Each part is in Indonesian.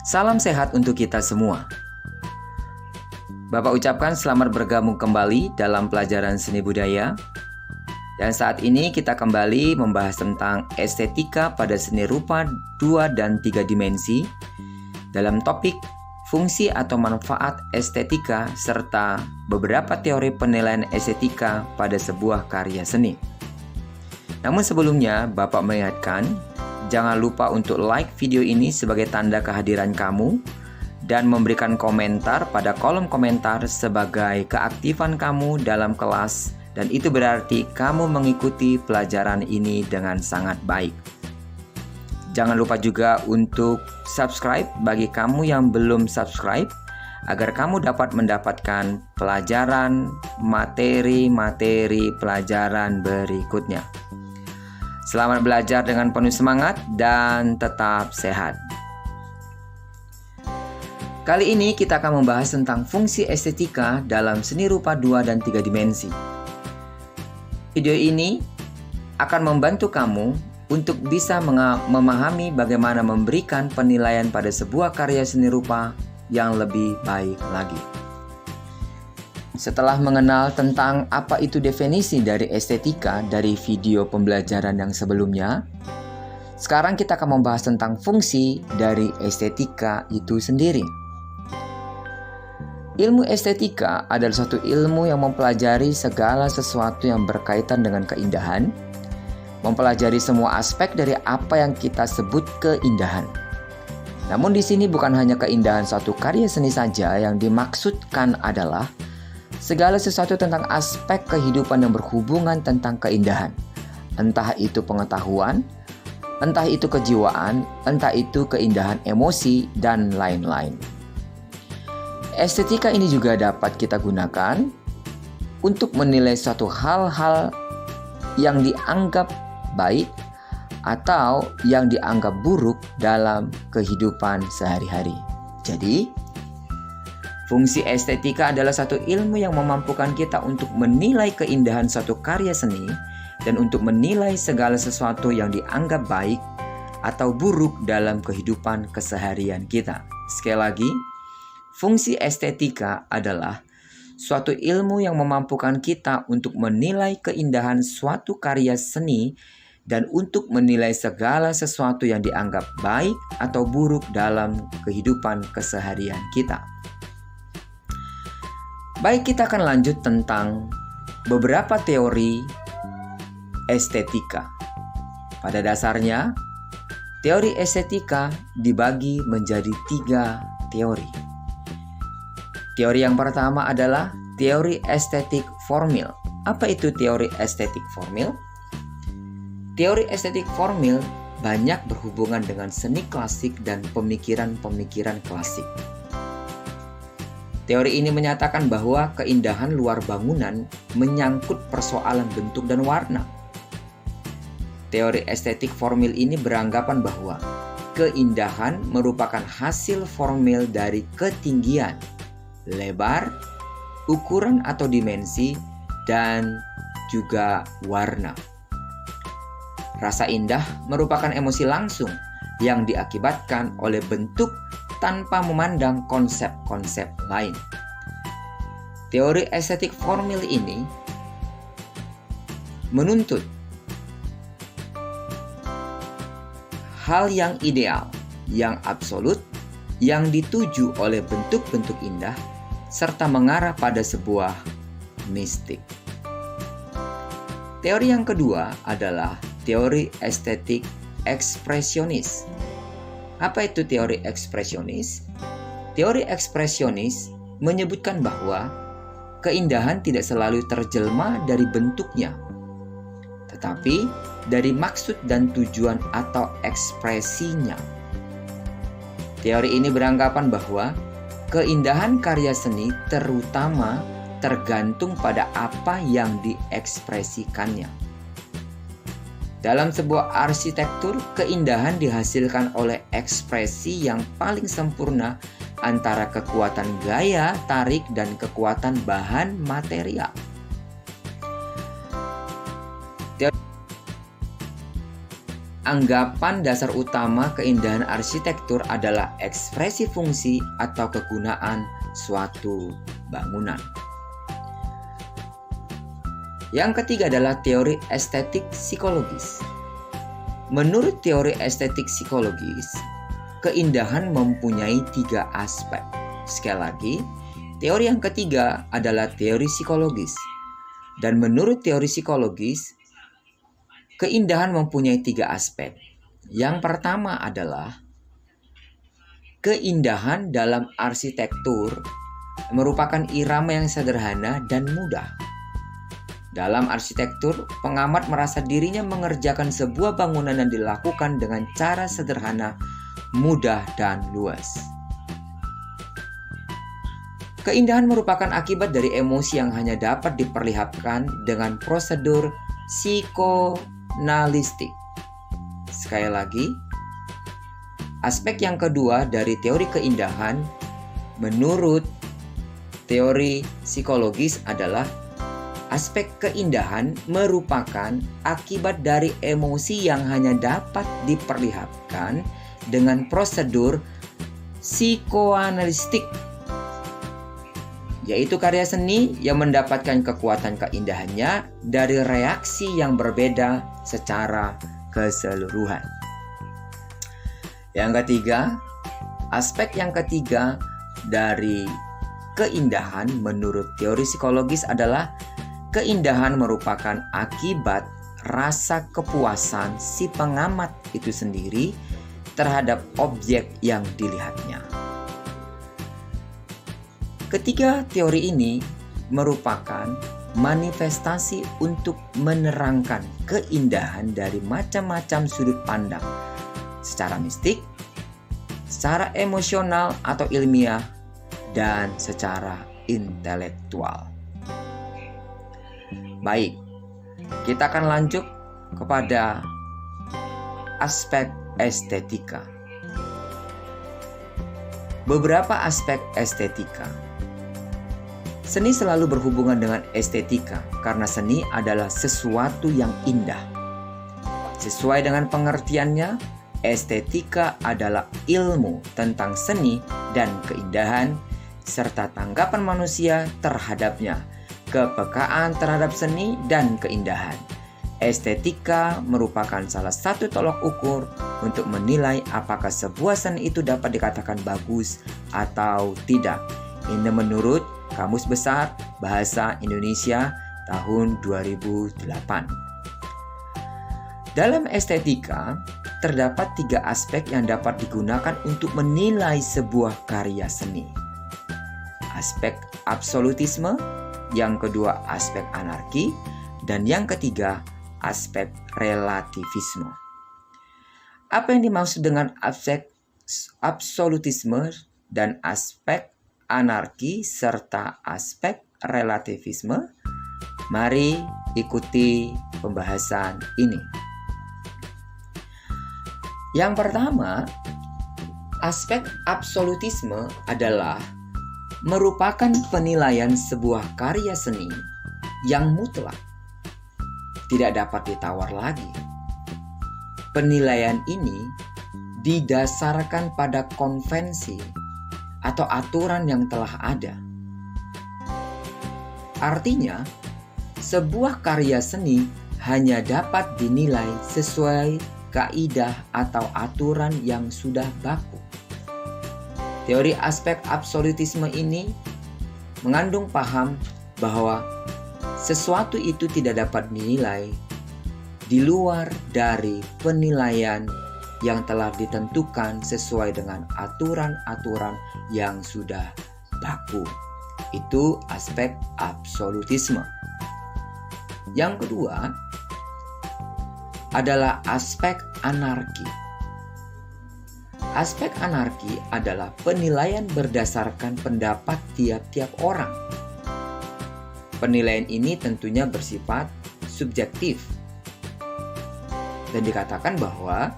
Salam sehat untuk kita semua. Bapak ucapkan selamat bergabung kembali dalam pelajaran seni budaya. Dan saat ini kita kembali membahas tentang estetika pada seni rupa 2 dan 3 dimensi dalam topik fungsi atau manfaat estetika serta beberapa teori penilaian estetika pada sebuah karya seni. Namun sebelumnya, Bapak mengingatkan, jangan lupa untuk like video ini sebagai tanda kehadiran kamu dan memberikan komentar pada kolom komentar sebagai keaktifan kamu dalam kelas, dan itu berarti kamu mengikuti pelajaran ini dengan sangat baik. Jangan lupa juga untuk subscribe bagi kamu yang belum subscribe agar kamu dapat mendapatkan pelajaran materi-materi pelajaran berikutnya. Selamat belajar dengan penuh semangat dan tetap sehat. Kali ini kita akan membahas tentang fungsi estetika dalam seni rupa 2 dan 3 dimensi. Video ini akan membantu kamu untuk bisa memahami bagaimana memberikan penilaian pada sebuah karya seni rupa yang lebih baik lagi. Setelah mengenal tentang apa itu definisi dari estetika dari video pembelajaran yang sebelumnya, sekarang kita akan membahas tentang fungsi dari estetika itu sendiri. Ilmu estetika adalah suatu ilmu yang mempelajari segala sesuatu yang berkaitan dengan keindahan, mempelajari semua aspek dari apa yang kita sebut keindahan. Namun di sini bukan hanya keindahan suatu karya seni saja yang dimaksudkan, adalah segala sesuatu tentang aspek kehidupan yang berhubungan tentang keindahan. Entah itu pengetahuan, entah itu kejiwaan, entah itu keindahan emosi, dan lain-lain. Estetika ini juga dapat kita gunakan untuk menilai suatu hal-hal yang dianggap baik atau yang dianggap buruk dalam kehidupan sehari-hari. Jadi, fungsi estetika adalah satu ilmu yang memampukan kita untuk menilai keindahan suatu karya seni dan untuk menilai segala sesuatu yang dianggap baik atau buruk dalam kehidupan keseharian kita. Sekali lagi, fungsi estetika adalah suatu ilmu yang memampukan kita untuk menilai keindahan suatu karya seni dan untuk menilai segala sesuatu yang dianggap baik atau buruk dalam kehidupan keseharian kita. Baik, kita akan lanjut tentang beberapa teori estetika. Pada dasarnya, teori estetika dibagi menjadi 3 teori. Teori yang pertama adalah teori estetik formil. Apa itu teori estetik formil? Teori estetik formil banyak berhubungan dengan seni klasik dan pemikiran-pemikiran klasik. Teori ini menyatakan bahwa keindahan luar bangunan menyangkut persoalan bentuk dan warna. Teori estetik formil ini beranggapan bahwa keindahan merupakan hasil formil dari ketinggian, lebar, ukuran atau dimensi, dan juga warna. Rasa indah merupakan emosi langsung yang diakibatkan oleh bentuk tanpa memandang konsep-konsep lain. Teori estetik formil ini menuntut hal yang ideal, yang absolut, yang dituju oleh bentuk-bentuk indah, serta mengarah pada sebuah mistik. Teori yang kedua adalah teori estetik ekspresionis. Apa itu teori ekspresionis? Teori ekspresionis menyebutkan bahwa keindahan tidak selalu terjelma dari bentuknya, tetapi dari maksud dan tujuan atau ekspresinya. Teori ini beranggapan bahwa keindahan karya seni terutama tergantung pada apa yang diekspresikannya. Dalam sebuah arsitektur, keindahan dihasilkan oleh ekspresi yang paling sempurna antara kekuatan gaya tarik dan kekuatan bahan material. anggapan dasar utama keindahan arsitektur adalah ekspresi fungsi atau kegunaan suatu bangunan. Yang ketiga adalah teori estetik psikologis. Menurut teori estetik psikologis, keindahan mempunyai 3 aspek. Sekali lagi, teori yang ketiga adalah teori psikologis. Dan menurut teori psikologis, keindahan mempunyai 3 aspek. Yang pertama adalah keindahan dalam arsitektur merupakan irama yang sederhana dan mudah. Dalam arsitektur, pengamat merasa dirinya mengerjakan sebuah bangunan yang dilakukan dengan cara sederhana, mudah, dan luas. Keindahan merupakan akibat dari emosi yang hanya dapat diperlihatkan dengan prosedur psikoanalitik. Sekali lagi, aspek yang kedua dari teori keindahan menurut teori psikologis adalah aspek keindahan merupakan akibat dari emosi yang hanya dapat diperlihatkan dengan prosedur psikoanalitik, yaitu karya seni yang mendapatkan kekuatan keindahannya dari reaksi yang berbeda secara keseluruhan. Yang ketiga, aspek yang ketiga dari keindahan menurut teori psikologis adalah keindahan merupakan akibat rasa kepuasan si pengamat itu sendiri terhadap objek yang dilihatnya. Ketiga teori ini merupakan manifestasi untuk menerangkan keindahan dari macam-macam sudut pandang, secara mistik, secara emosional atau ilmiah, dan secara intelektual. Baik, kita akan lanjut kepada aspek estetika. Beberapa aspek estetika. Seni selalu berhubungan dengan estetika karena seni adalah sesuatu yang indah. Sesuai dengan pengertiannya, estetika adalah ilmu tentang seni dan keindahan serta tanggapan manusia terhadapnya, kepekaan terhadap seni dan keindahan. Estetika merupakan salah satu tolok ukur untuk menilai apakah sebuah seni itu dapat dikatakan bagus atau tidak. Ini menurut Kamus Besar Bahasa Indonesia tahun 2008. Dalam estetika, terdapat 3 aspek yang dapat digunakan untuk menilai sebuah karya seni. Aspek absolutisme, yang kedua aspek anarki, dan yang ketiga aspek relativisme. Apa yang dimaksud dengan aspek absolutisme dan aspek anarki serta aspek relativisme? Mari ikuti pembahasan ini. Yang pertama, aspek absolutisme adalah merupakan penilaian sebuah karya seni yang mutlak, tidak dapat ditawar lagi. Penilaian ini didasarkan pada konvensi atau aturan yang telah ada. Artinya, sebuah karya seni hanya dapat dinilai sesuai kaidah atau aturan yang sudah baku. Teori aspek absolutisme ini mengandung paham bahwa sesuatu itu tidak dapat dinilai di luar dari penilaian yang telah ditentukan sesuai dengan aturan-aturan yang sudah baku. Itu aspek absolutisme. Yang kedua adalah aspek anarki. Aspek anarki adalah penilaian berdasarkan pendapat tiap-tiap orang. Penilaian ini tentunya bersifat subjektif. Dan dikatakan bahwa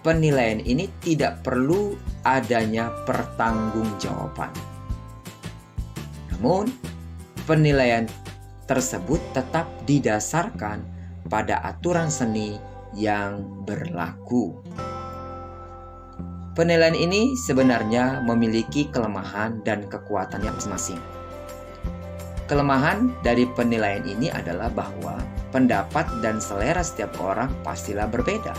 penilaian ini tidak perlu adanya pertanggungjawaban. Namun, penilaian tersebut tetap didasarkan pada aturan seni yang berlaku. Penilaian ini sebenarnya memiliki kelemahan dan kekuatannya masing-masing. Kelemahan dari penilaian ini adalah bahwa pendapat dan selera setiap orang pastilah berbeda.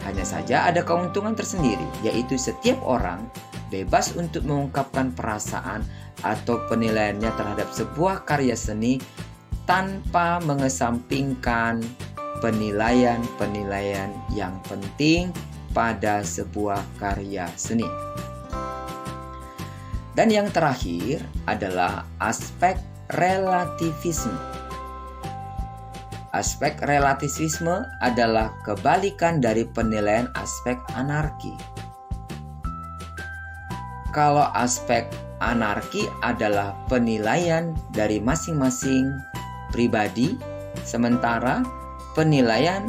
Hanya saja ada keuntungan tersendiri, yaitu setiap orang bebas untuk mengungkapkan perasaan atau penilaiannya terhadap sebuah karya seni tanpa mengesampingkan penilaian-penilaian yang penting pada sebuah karya seni. Dan yang terakhir adalah aspek relativisme. Aspek relativisme adalah kebalikan dari penilaian aspek anarki. Kalau aspek anarki adalah penilaian dari masing-masing pribadi, sementara penilaian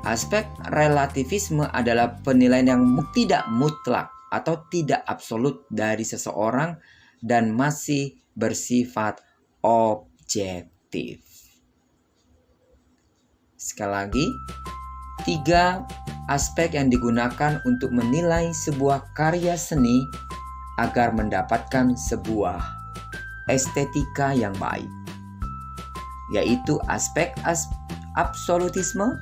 aspek relativisme adalah penilaian yang tidak mutlak atau tidak absolut dari seseorang dan masih bersifat objektif. Sekali lagi, 3 aspek yang digunakan untuk menilai sebuah karya seni agar mendapatkan sebuah estetika yang baik, yaitu aspek absolutisme,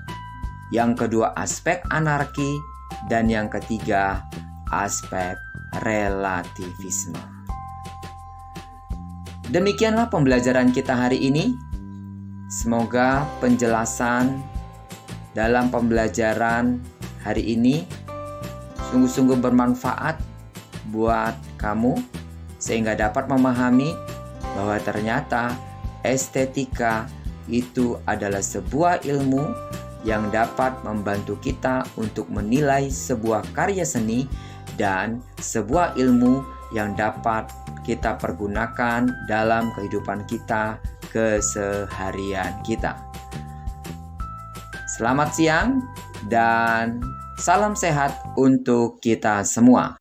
yang kedua aspek anarki, dan yang ketiga aspek relativisme. Demikianlah pembelajaran kita hari ini. Semoga penjelasan dalam pembelajaran hari ini sungguh-sungguh bermanfaat buat kamu, sehingga dapat memahami bahwa ternyata estetika itu adalah sebuah ilmu yang dapat membantu kita untuk menilai sebuah karya seni dan sebuah ilmu yang dapat kita pergunakan dalam kehidupan kita keseharian kita. Selamat siang dan salam sehat untuk kita semua.